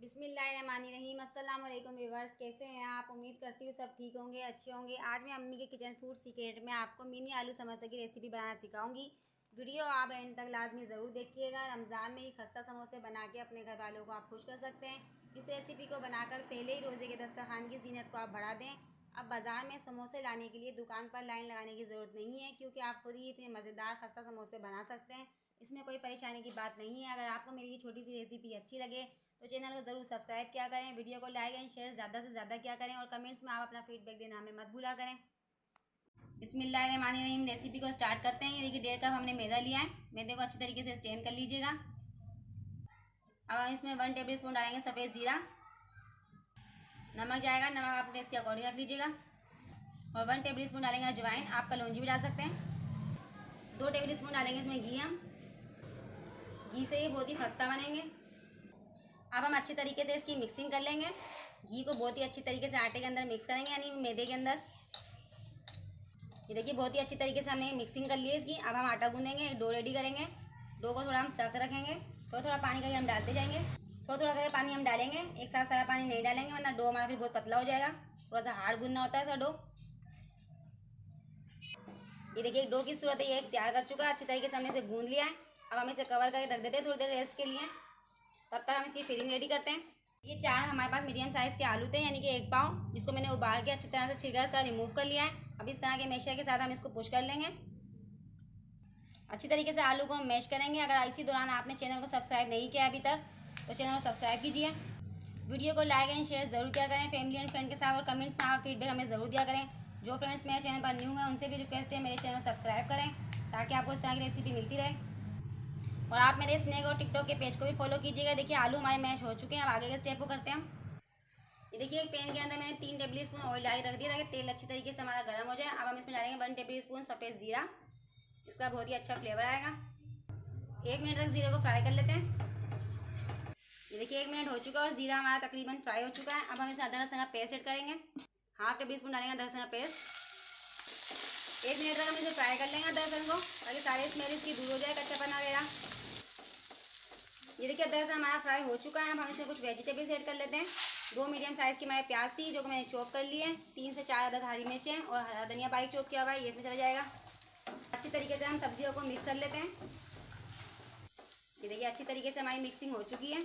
बिस्मिल्लाहिर्रहमानिर्रहीम। अस्सलाम वालेकुम व्यूअर्स, कैसे हैं आप? उम्मीद करती हूँ सब ठीक होंगे, अच्छे होंगे। आज मैं अम्मी के किचन फूड सीक्रेट में आपको मिनी आलू समोसे की रेसिपी बनाना सिखाऊंगी। वीडियो आप एंड तक लाजमी ज़रूर देखिएगा। रमज़ान में ही खस्ता समोसे बना के अपने घर वालों को आप खुश कर सकते हैं। इस रेसिपी को बनाकर पहले ही रोज़े के दस्तरखान की जीनत को आप बढ़ा दें। अब बाज़ार में समोसे लाने के लिए दुकान पर लाइन लगाने की ज़रूरत नहीं है, क्योंकि आप खुद ही इतने मज़ेदार खस्ता समोसे बना सकते हैं। इसमें कोई परेशानी की बात नहीं है। अगर आपको मेरी छोटी सी रेसिपी अच्छी लगे तो चैनल को ज़रूर सब्सक्राइब किया करें, वीडियो को लाइक एंड शेयर ज़्यादा से ज़्यादा किया करें और कमेंट्स में आप अपना फीडबैक देना हमें मत भूला करें। बिस्मिल्लाहिर्रहमानिर्रहीम। रेसिपी को स्टार्ट करते हैं। ये देखिए 1.5 कप हमने मैदा लिया है। मैदे को अच्छी तरीके से स्टेन कर लीजिएगा। अब हम इसमें 1 टेबल स्पून डालेंगे सफ़ेद ज़ीरा। नमक जाएगा, नमक आप टेस्ट के अकॉर्डिंग रख लीजिएगा। और 1 टेबल स्पून डालेंगे अजवाइन, आप कलौंजी भी डाल सकते हैं। 2 टेबल स्पून डालेंगे इसमें घी। हम घी से ये बहुत ही खस्ता बनेंगे। अब हम अच्छी तरीके से इसकी मिक्सिंग कर लेंगे। घी को बहुत ही अच्छी तरीके से आटे के अंदर मिक्स करेंगे, यानी मैदे के अंदर। ये देखिए बहुत ही अच्छी तरीके से हमने मिक्सिंग कर ली है इसकी। अब हम आटा गूंदेंगे, डो रेडी करेंगे। डो को थोड़ा हम सख्त रखेंगे, थोड़ा थोड़ा पानी करके हम डालते जाएंगे। थोड़ा थोड़ा करके पानी हम डालेंगे, एक साथ सारा पानी नहीं डालेंगे, वरना डो हमारा फिर बहुत पतला हो जाएगा। थोड़ा सा हार्ड गूंदना होता है सर डो। ये देखिए डो की सूरत है, ये तैयार कर चुका है। अच्छी तरीके से हमने इसे गूंद लिया है। अब हम इसे कवर करके रख देते हैं थोड़ी देर रेस्ट के लिए। तब तक हम इसकी फिलिंग रेडी करते हैं। ये 4 हमारे पास मीडियम साइज़ के आलू थे, यानी कि 1 पाव, जिसको मैंने उबाल के अच्छी तरह से छिलका इसका रिमूव कर लिया है। अब इस तरह के मैशर के साथ हम इसको पुश कर लेंगे। अच्छी तरीके से आलू को हम मैश करेंगे। अगर इसी दौरान आपने चैनल को सब्सक्राइब नहीं किया अभी तक तो चैनल को सब्सक्राइब कीजिए। वीडियो को लाइक एंड शेयर ज़रूर किया करें फैमिली एंड फ्रेंड के साथ, और कमेंट्स में आप फीडबैक हमें ज़रूर दिया करें। जो फ्रेंड्स मेरे चैनल पर न्यू हैं उनसे भी रिक्वेस्ट है मेरे चैनल सब्सक्राइब करें, ताकि आपको इस तरह की रेसिपी मिलती रहे। और आप मेरे स्नैक और टिकटॉक के पेज को भी फॉलो कीजिएगा। देखिए आलू हमारे मैश हो चुके हैं। अब आगे के स्टेप को करते हैं हम। ये देखिए एक पैन के अंदर मैंने 3 टेबल स्पून ऑयल डाल रख दिया, ताकि तेल अच्छी तरीके से हमारा गर्म हो जाए। अब हम इसमें डालेंगे 1 टेबल स्पून सफ़ेद ज़ीरा। इसका बहुत ही अच्छा फ्लेवर आएगा। 1 मिनट तक ज़ीरे को फ्राई कर लेते हैं। ये देखिए 1 मिनट हो चुका है और ज़ीरा हमारा तकरीबन फ्राई हो चुका है। अब हम इसमें अदरक लहसुन का पेस्ट ऐड करेंगे। 1/2 टेबल स्पून डालेंगे अदरक लहसुन का पेस्ट। 1 मिनट तक हम इसे फ्राई कर लेंगे अदरक लहसुन को, ताकि सारी स्मेल इसकी दूर हो जाए, कच्चापन वगैरह। ये देखिए अदरक लहसुन हमारा फ्राई हो चुका है। अब हम इसमें कुछ वेजिटेबल्स ऐड कर लेते हैं। 2 मीडियम साइज़ की हमारे प्याज थी, जो कि मैंने चॉप कर ली है। 3 से 4 अदद हरी मिर्चें और हरा धनिया बारीक चॉप किया हुआ है, ये इसमें चला जाएगा। अच्छी तरीके से हम सब्जियों को मिक्स कर लेते हैं। ये देखिए अच्छी तरीके से हमारी मिक्सिंग हो चुकी है।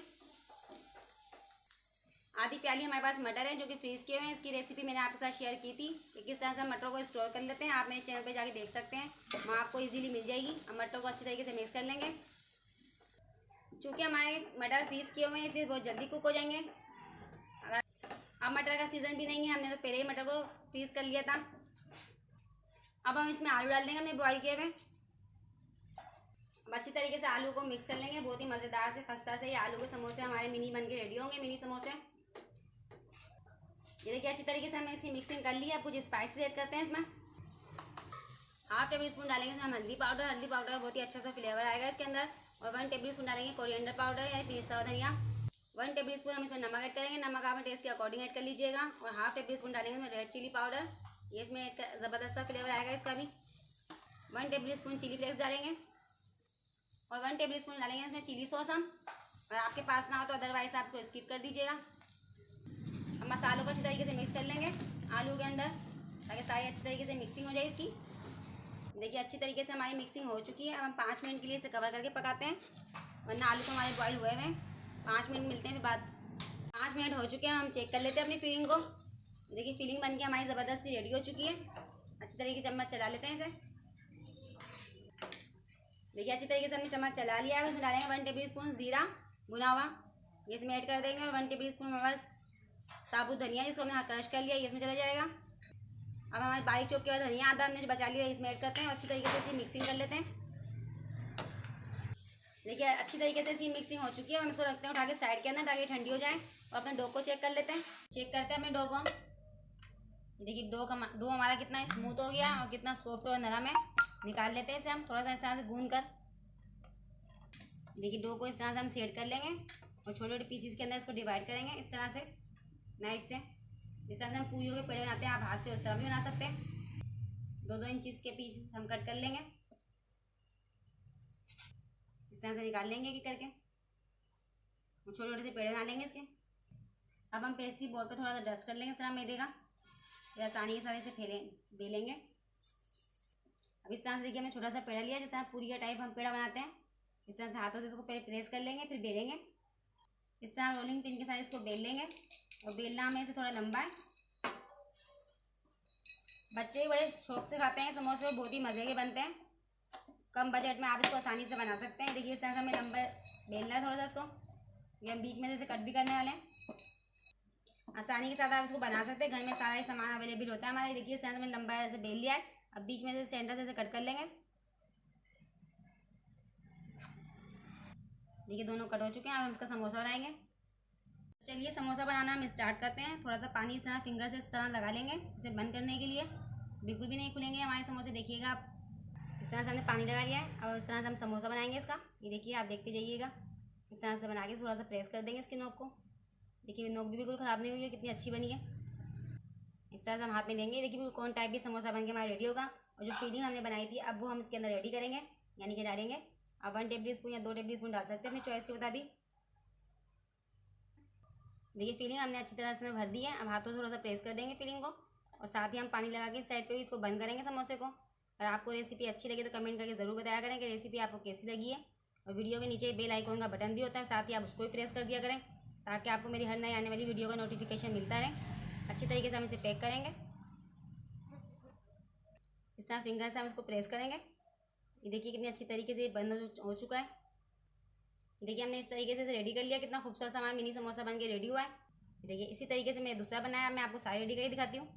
आधी प्याली हमारे पास मटर है, जो कि फ्रीज़ किए हुए हैं। इसकी रेसिपी मैंने आपके साथ शेयर की थी कि किस तरह से हम मटरों को स्टोर कर लेते हैं। आप मेरे चैनल पे जाके देख सकते हैं, वहाँ आपको इजीली मिल जाएगी। अब मटरों को अच्छी तरीके से मिक्स कर लेंगे। चूँकि हमारे मटर फ्रीज़ किए हुए हैं, इसलिए बहुत जल्दी कुक हो जाएंगे। अगर अब मटर का सीज़न भी नहीं है, हमने तो पहले ही मटर को फ्रीज़ कर लिया था। अब हम इसमें आलू डाल देंगे हमने बॉयल किए हुए। अब अच्छी तरीके से आलू को मिक्स कर लेंगे। बहुत ही मज़ेदार से खस्ता से ये आलू के समोसे हमारे मिनी बन के रेडी होंगे, मिनी समोसे। ये देखिए अच्छी तरीके से हमने इसकी मिक्सिंग कर ली है। अब कुछ स्पाइसेस ऐड करते हैं इसमें। 1/2 टेबल स्पून डालेंगे हम हल्दी पाउडर। हल्दी पाउडर का बहुत ही अच्छा सा फ्लेवर आएगा इसके अंदर। और 1 टेबल स्पून डालेंगे कोरिएंडर पाउडर, यानी पिसा हुआ धनिया। 1 टेबल स्पून हम इसमें नमक ऐड करेंगे, नमक आप टेस्ट के अकॉर्डिंग ऐड कर लीजिएगा। और 1/2 टेबल स्पून डालेंगे इसमें रेड चिली पाउडर, ये इसमें ज़बरदस्त सा फ्लेवर आएगा इसका भी। 1 टेबल स्पून चिली फ्लेक्स डालेंगे। और 1 टेबल स्पून डालेंगे इसमें चिली सॉस हम। अगर आपके पास ना हो तो अदरवाइज़ आपको स्किप कर दीजिएगा। अब मसालों को अच्छी तरीके से मिक्स कर लेंगे आलू के अंदर, ताकि सारी अच्छी तरीके से मिक्सिंग हो जाए इसकी। देखिए अच्छी तरीके से हमारी मिक्सिंग हो चुकी है। अब हम 5 मिनट के लिए इसे कवर करके पकाते हैं, वरना आलू तो हमारे बॉयल हुए हैं। 5 मिनट मिलते हैं फिर बाद। 5 मिनट हो चुके हैं, हम चेक कर लेते हैं अपनी फिलिंग को। देखिए फिलिंग बन के हमारी ज़बरदस्त सी रेडी हो चुकी है। अच्छी तरीके से चम्मच चला लेते हैं इसे। देखिए अच्छी तरीके से हमने चम्मच चला लिया है। इसमें डालेंगे 1 टेबल स्पून ज़ीरा भुना हुआ, ये इसमें ऐड कर देंगे। और 1 टेबल स्पून हमारा साबुत धनिया, जिसको हमने क्रश कर लिया, ये इसमें चला जाएगा। अब हमारे बारीक चॉप किया धनिया आधा हमने जो बचा लिया इसमें ऐड करते हैं और अच्छी तरीके से इसे मिक्सिंग कर लेते हैं। देखिए अच्छी तरीके से इसकी मिक्सिंग हो चुकी है। हम इसको रखते हैं उठा के साइड के अंदर, ताकि ठंडी हो जाए। और अपने डो को चेक कर लेते हैं। चेक करते हैं अपने डो को। देखिए डो हमारा कितना स्मूथ हो गया और कितना सॉफ्ट और नरम है। निकाल लेते हैं इसे हम थोड़ा सा इस तरह से गूंद कर। देखिए डो को इस तरह से हम सेट कर लेंगे और छोटे छोटे पीसीस के अंदर इसको डिवाइड करेंगे इस तरह से नाइफ से। इस तरह से हम पूरियों के पेड़े बनाते हैं, आप हाथ से उस तरह भी बना सकते हैं। 2-2 इंच के पीस हम कट कर लेंगे, इस तरह से निकाल लेंगे कि करके। छोटे छोटे से पेड़े बना लेंगे इसके। अब हम पेस्ट्री बोर्ड पे थोड़ा सा डस्ट कर लेंगे इस तरह मैदे का, फिर आसानी के साथ इसे बेलेंगे। अब इस तरह से देखिए हमने छोटा सा पेड़ा लिया, जिस तरह पूरी का टाइप हम पेड़ा बनाते हैं, इस तरह से हाथों से इसको प्रेस कर लेंगे, फिर बेलेंगे। इस तरह रोलिंग पिन के साथ इसको बेल लेंगे, और बेलना हमें इसे थोड़ा लंबा है। बच्चे भी बड़े शौक से खाते हैं समोसे, बहुत ही मज़े के बनते हैं। कम बजट में आप इसको आसानी से बना सकते हैं। देखिए इस तरह से हमें लंबा बेलना है थोड़ा सा इसको, ये हम बीच में जैसे कट भी करने वाले हैं। आसानी के साथ आप इसको बना सकते हैं, घर में सारा ही सामान अवेलेबल होता है हमारे। देखिए इस तरह से मैंने लंबा ऐसे बेल लिया है। अब बीच में से सेंटर से कट कर लेंगे। देखिए दोनों कट हो चुके हैं। अब हम इसका समोसा बनाएंगे। चलिए समोसा बनाना हम स्टार्ट करते हैं। थोड़ा सा पानी इस तरह फिंगर से इस तरह लगा लेंगे, इसे बंद करने के लिए। बिल्कुल भी नहीं खुलेंगे हमारे समोसे, देखिएगा आप। इस तरह से हमने पानी लगा लिया है। अब इस तरह से हम समोसा बनाएंगे इसका। ये देखिए आप देखते जाइएगा, इस तरह से बना के थोड़ा सा प्रेस कर देंगे इसकी नोक को। देखिए नोक भी बिल्कुल ख़राब नहीं हुई है, कितनी अच्छी बनी है। इस तरह से हम हाथ में लेंगे। देखिए बिल्कुल कौन टाइप भी समोसा बन के हमारा रेडी होगा। और जो फीलिंग हमने बनाई थी अब वो हम इसके अंदर रेडी करेंगे, यानी कि डालेंगे। आप 1 टेबल स्पून या 2 टेबल स्पून डाल सकते हैं अपनी चॉइस के मुताबिक। देखिए फिलिंग हमने अच्छी तरह से भर दी है। अब हाथों से थोड़ा सा प्रेस कर देंगे फिलिंग को, और साथ ही हम पानी लगा के इस साइड पे भी इसको बंद करेंगे समोसे को। अगर आपको रेसिपी अच्छी लगी तो कमेंट करके ज़रूर बताया करें कि रेसिपी आपको कैसी लगी है। और वीडियो के नीचे बेल आइकॉन का बटन भी होता है, साथ ही आप उसको भी प्रेस कर दिया करें, ताकि आपको मेरी हर नई आने वाली वीडियो का नोटिफिकेशन मिलता रहे। अच्छी तरीके से हम इसे पैक करेंगे। इस तरह फिंगर से हम इसको प्रेस करेंगे। ये देखिए कितनी अच्छी तरीके से बंद हो चुका है। देखिए हमने इस तरीके से रेडी कर लिया। कितना खूबसूरत सा हमारा मिनी समोसा बन के रेडी हुआ है। देखिए इसी तरीके से मैं दूसरा बनाया, मैं आपको सारे रेडी करके दिखाती हूँ।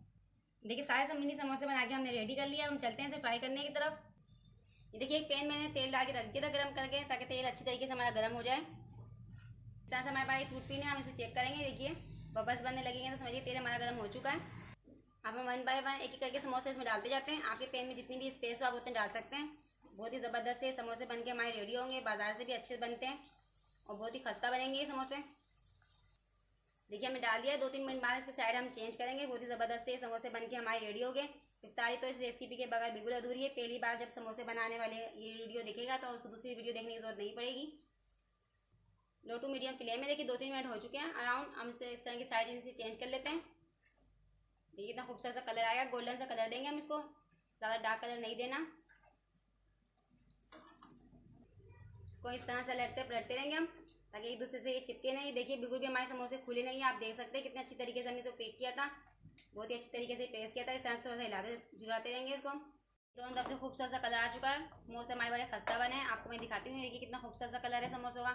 देखिए सारे सब मिनी समोसे बना के हमने रेडी कर लिया। हम चलते हैं इसे फ्राई करने की तरफ। ये देखिए एक पैन मैंने तेल डाल के रख दिया था गर्म करके, ताकि तेल अच्छी तरीके से हमारा गर्म हो जाए। इस तरह से हमारे पास एक टूथपिन है, हम इसे चेक करेंगे। देखिए बबल्स बनने लगेंगे तो समझिए तेल हमारा गर्म हो चुका है। अब हम 1 बाय 1 एक एक करके समोसे इसमें डालते जाते हैं। आपके पैन में जितनी भी स्पेस हो आप उतने डाल सकते हैं। बहुत ही ज़बरदस्त से समोसे बन के हमारे रेडी होंगे। बाजार से भी अच्छे बनते हैं और बहुत ही खस्ता बनेंगे ये समोसे। देखिए हमने डाल दिया है। 2-3 मिनट बाद इसके साइड हम चेंज करेंगे। बहुत ही ज़बरदस्त से समोसे बन के हमारे रेडी हो गए। इफ्तारी तो इस रेसिपी के बगैर बिल्कुल अधूरी है। पहली बार जब समोसे बनाने वाले ये वीडियो देखेगा तो उसको दूसरी वीडियो देखने की जरूरत नहीं पड़ेगी। लो टू मीडियम फ्लेम में देखिए 2-3 मिनट हो चुके हैं अराउंड। हम इसे इस तरह की साइड इसकी चेंज कर लेते हैं। देखिए इतना खूबसूरत सा कलर आएगा, गोल्डन सा कलर देंगे हम इसको, ज़्यादा डार्क कलर नहीं देना। इसको इस तरह से पलटते रहेंगे हम, ताकि एक दूसरे से ये चिपके नहीं। देखिए बिल्कुल भी हमारे समोसे खुले नहीं है। आप देख सकते हैं कितने अच्छी तरीके से हमने इसको पैक किया था, बहुत ही अच्छी तरीके से प्रेस किया था। इस तरह से थोड़ा सा हिलाते जुड़ाते रहेंगे इसको। दोनों तरफ से खूबसूरत सा कलर आ चुका है। समोसे हमारे बड़े खस्ता बने हैं, आपको मैं दिखाती हूँ। देखिए कितना खूबसूरत सा कलर है समोसों का,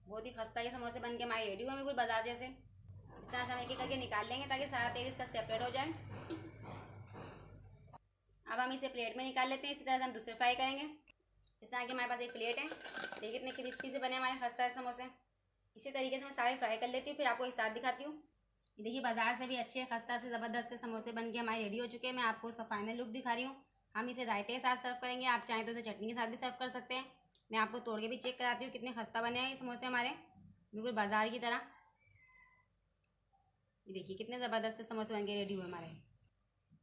बहुत ही खस्ता ये समोसे बन के हमारे रेडी हुए बिल्कुल बाजार जैसे। इस तरह से हम एक एक करके निकाल लेंगे ताकि सारा तेल इसका सेपरेट हो जाए। अब हम इसे प्लेट में निकाल लेते हैं। इसी तरह से हम दूसरे फ्राई करेंगे। इस तरह की हमारे पास एक प्लेट है। देखिए कितने क्रिस्पी से बने हमारे खस्ता है समोसे। इसी तरीके से मैं सारे फ्राई कर लेती हूँ, फिर आपको एक साथ दिखाती हूँ। देखिए बाजार से भी अच्छे खस्ता से ज़बरदस्त समोसे बन के हमारे रेडी हो चुके हैं। मैं आपको इसका फाइनल लुक दिखा रही हूँ। हम इसे रायते के साथ सर्व करेंगे, आप चाहें तो इसे चटनी के साथ भी सर्व कर सकते हैं। मैं आपको तोड़ के भी चेक कराती हूँ कितने खस्ता बने हैं ये समोसे हमारे, बिल्कुल बाजार की तरह। ये देखिए कितने ज़बरदस्त समोसे बन के रेडी हुए हमारे।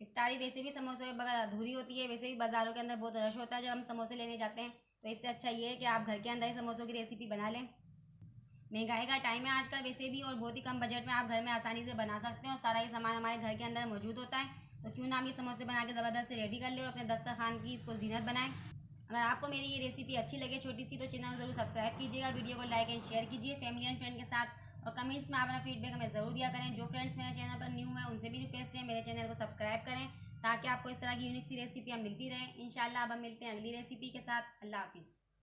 इफ्तारी वैसे भी समोसे के बगैर अधूरी होती है। वैसे भी बाज़ारों के अंदर बहुत रश होता है जब हम समोसे लेने जाते हैं, तो इससे अच्छा ये है कि आप घर के अंदर ही समोसों की रेसिपी बना लें। महंगाई का टाइम है आजकल वैसे भी, और बहुत ही कम बजट में आप घर में आसानी से बना सकते हैं, और सारा ही सामान हमारे घर के अंदर मौजूद होता है। तो क्यों ना हम ये समोसे बना के ज़बरदस्त से रेडी कर ले और अपने दस्तरखान की इसको जीनत बनाएं। अगर आपको मेरी ये रेसिपी अच्छी लगे छोटी सी, तो चैनल को जरूर सब्सक्राइब कीजिएगा, वीडियो को लाइक एंड शेयर कीजिए फैमिली एंड फ्रेंड के साथ, और कमेंट्स में अपना फीडबैक हमें ज़रूर दिया करें। जो फ्रेंड्स मेरे चैनल पर न्यू है उनसे भी रिक्वेस्ट है मेरे चैनल को सब्सक्राइब करें, ताकि आपको इस तरह की यूनिक सी रेसिपियाँ मिलती रहें। इंशाल्लाह अब हम मिलते हैं अगली रेसिपी के साथ। अल्लाह हाफिज़।